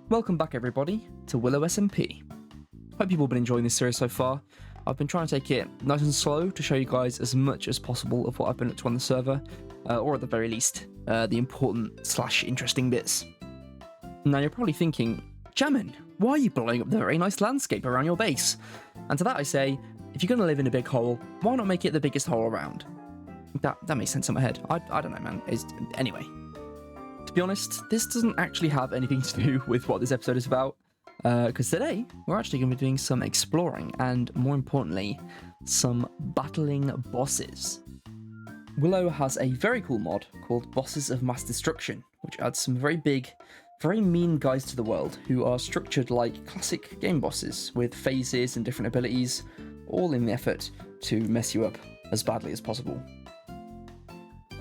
Welcome back everybody to Willow SMP. Hope you've all been enjoying this series so far. I've been trying to take it nice and slow to show you guys as much as possible of what I've been up to on the server, or at the very least, the important / interesting bits. Now you're probably thinking, Jammin, why are you blowing up the very nice landscape around your base? And to that I say, if you're going to live in a big hole, why not make it the biggest hole around? That makes sense in my head. I don't know, man. Anyway. To be honest, this doesn't actually have anything to do with what this episode is about, because today we're actually going to be doing some exploring and, more importantly, some battling bosses. Willow has a very cool mod called Bosses of Mass Destruction, which adds some very big, very mean guys to the world who are structured like classic game bosses with phases and different abilities, all in the effort to mess you up as badly as possible.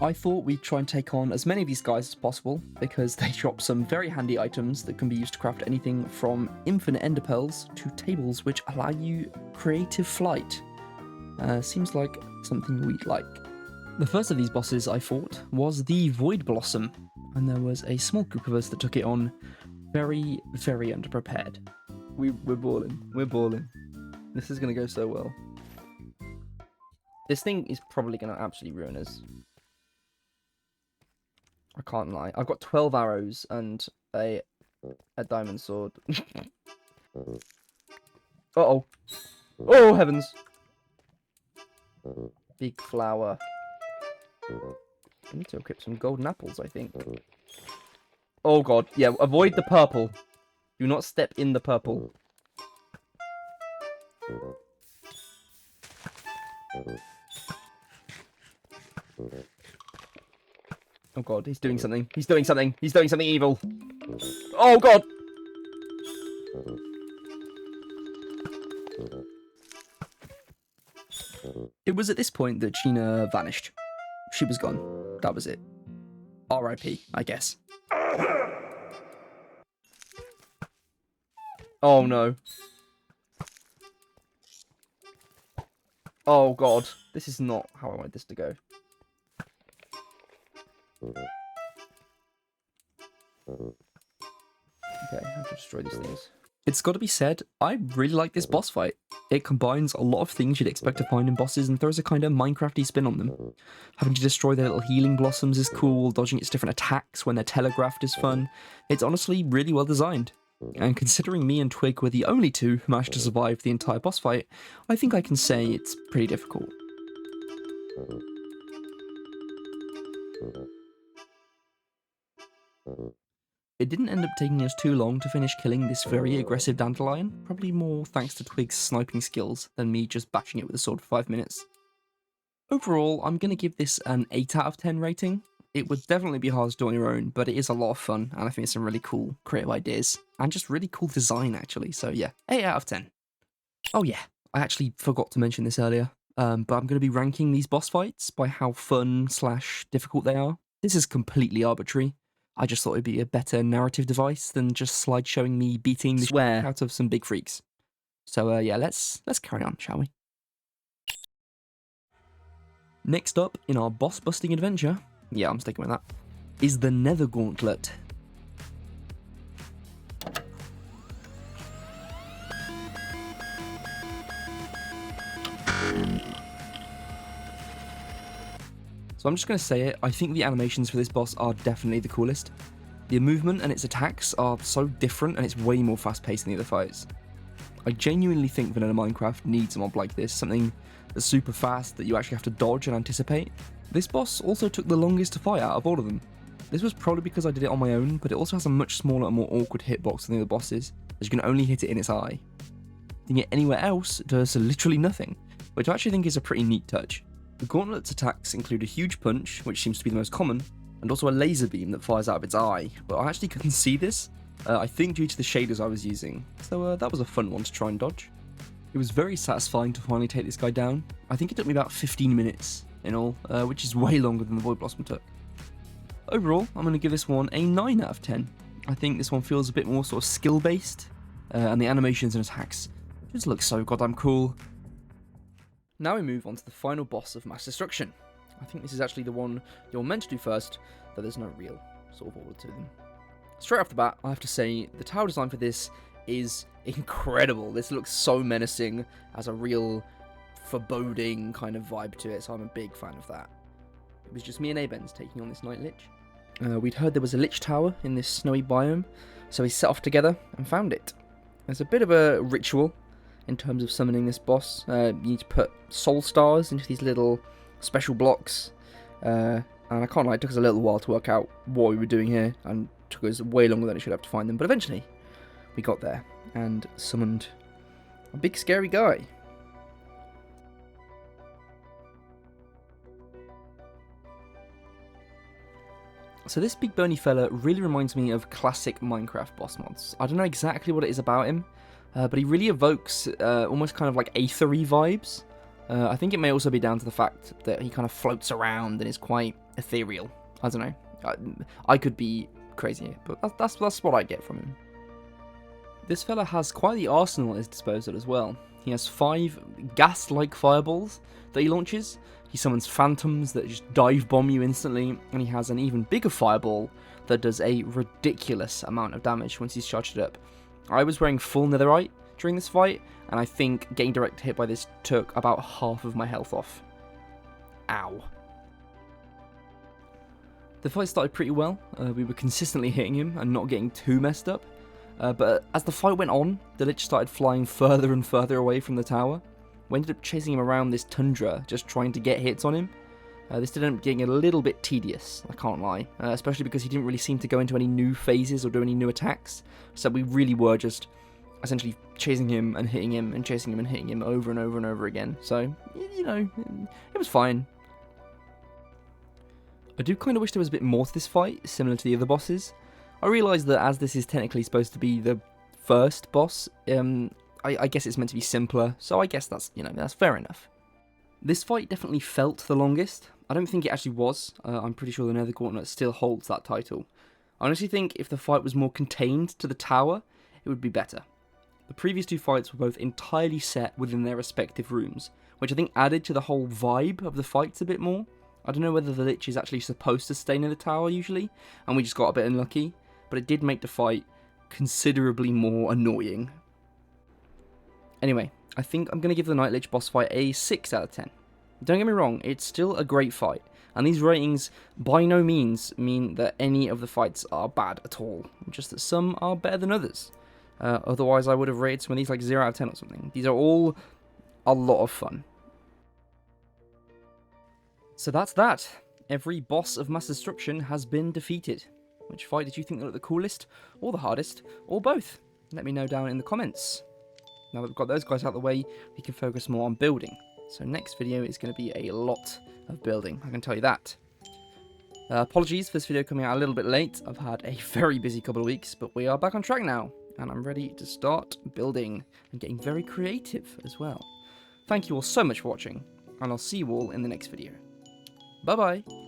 I thought we'd try and take on as many of these guys as possible because they drop some very handy items that can be used to craft anything from infinite ender pearls to tables which allow you creative flight. Seems like something we'd like. The first of these bosses I fought was the Void Blossom, and there was a small group of us that took it on very, very underprepared. We're balling. This is going to go so well. This thing is probably going to absolutely ruin us. I can't lie. I've got 12 arrows and a diamond sword. Uh-oh. Oh, heavens. Big flower. I need to equip some golden apples, I think. Oh, God. Yeah, avoid the purple. Do not step in the purple. Oh god, he's doing something. He's doing something. He's doing something evil. Oh god! It was at this point that Gina vanished. She was gone. That was it. R.I.P., I guess. Oh no. Oh god. This is not how I wanted this to go. Okay, I have to destroy these things. It's got to be said, I really like this boss fight. It combines a lot of things you'd expect to find in bosses and throws a kind of Minecrafty spin on them. Having to destroy their little healing blossoms is cool, dodging its different attacks when they're telegraphed is fun. It's honestly really well designed. And considering me and Twig were the only two who managed to survive the entire boss fight, I think I can say it's pretty difficult. It didn't end up taking us too long to finish killing this very aggressive dandelion, probably more thanks to Twig's sniping skills than me just bashing it with a sword for 5 minutes. Overall, I'm going to give this an 8 out of 10 rating. It would definitely be hard to do on your own, but it is a lot of fun, and I think it's some really cool creative ideas, and just really cool design actually, so yeah, 8 out of 10. Oh yeah, I actually forgot to mention this earlier, but I'm going to be ranking these boss fights by how fun / difficult they are. This is completely arbitrary. I just thought it'd be a better narrative device than just slideshowing me beating the swear out of some big freaks. So yeah, let's carry on, shall we? Next up in our boss busting adventure, yeah, I'm sticking with that, is the Nether Gauntlet. So I'm just going to say it, I think the animations for this boss are definitely the coolest. The movement and its attacks are so different and it's way more fast paced than the other fights. I genuinely think vanilla Minecraft needs a mob like this, something that's super fast that you actually have to dodge and anticipate. This boss also took the longest to fight out of all of them. This was probably because I did it on my own, but it also has a much smaller and more awkward hitbox than the other bosses, as you can only hit it in its eye. Hitting it anywhere else does literally nothing, which I actually think is a pretty neat touch. The Gauntlet's attacks include a huge punch, which seems to be the most common, and also a laser beam that fires out of its eye, but I actually couldn't see this, I think due to the shaders I was using, so that was a fun one to try and dodge. It was very satisfying to finally take this guy down. I think it took me about 15 minutes in all, which is way longer than the Void Blossom took. Overall, I'm going to give this one a 9 out of 10. I think this one feels a bit more sort of skill-based, and the animations and attacks just look so goddamn cool. Now we move on to the final boss of Mass Destruction. I think this is actually the one you're meant to do first, though there's no real sort of order to them. Straight off the bat, I have to say, the tower design for this is incredible. This looks so menacing, has a real foreboding kind of vibe to it, so I'm a big fan of that. It was just me and Abens taking on this Night Lich. We'd heard there was a Lich Tower in this snowy biome, so we set off together and found it. There's a bit of a ritual in terms of summoning this boss. You need to put soul stars into these little special blocks, and I can't lie, it took us a little while to work out what we were doing here, and it took us way longer than it should have to find them, but eventually we got there and summoned a big scary guy. So this big bony fella really reminds me of classic Minecraft boss mods. I don't know exactly what it is about him, but he really evokes almost kind of like aethery vibes. I think it may also be down to the fact that he kind of floats around and is quite ethereal. I don't know. I could be crazy, but that's what I get from him. This fella has quite the arsenal at his disposal as well. He has 5 gas-like fireballs that he launches. He summons phantoms that just dive bomb you instantly, and he has an even bigger fireball that does a ridiculous amount of damage once he's charged it up. I was wearing full netherite during this fight, and I think getting direct hit by this took about half of my health off. Ow. The fight started pretty well. We were consistently hitting him and not getting too messed up. But as the fight went on, the Lich started flying further and further away from the tower. We ended up chasing him around this tundra, just trying to get hits on him. This did end up getting a little bit tedious, I can't lie, especially because he didn't really seem to go into any new phases or do any new attacks, so we really were just essentially chasing him and hitting him and chasing him and hitting him over and over and over again, so, you know, it was fine. I do kind of wish there was a bit more to this fight, similar to the other bosses. I realise that as this is technically supposed to be the first boss, I guess it's meant to be simpler, so I guess that's, you know, that's fair enough. This fight definitely felt the longest. I don't think it actually was. I'm pretty sure the Nether Gauntlet still holds that title. I honestly think if the fight was more contained to the tower, it would be better. The previous 2 fights were both entirely set within their respective rooms, which I think added to the whole vibe of the fights a bit more. I don't know whether the Lich is actually supposed to stay near the tower usually, and we just got a bit unlucky, but it did make the fight considerably more annoying. Anyway, I think I'm going to give the Night Lich boss fight a 6 out of 10. Don't get me wrong, it's still a great fight, and these ratings by no means mean that any of the fights are bad at all, just that some are better than others. Otherwise I would have rated some of these like 0 out of 10 or something. These are all a lot of fun. So that's that. Every boss of Mass Destruction has been defeated. Which fight did you think looked the coolest, or the hardest, or both? Let me know down in the comments. Now that we've got those guys out of the way, we can focus more on building. So next video is going to be a lot of building, I can tell you that. Apologies for this video coming out a little bit late. I've had a very busy couple of weeks, but we are back on track now, and I'm ready to start building and getting very creative as well. Thank you all so much for watching, and I'll see you all in the next video. Bye bye!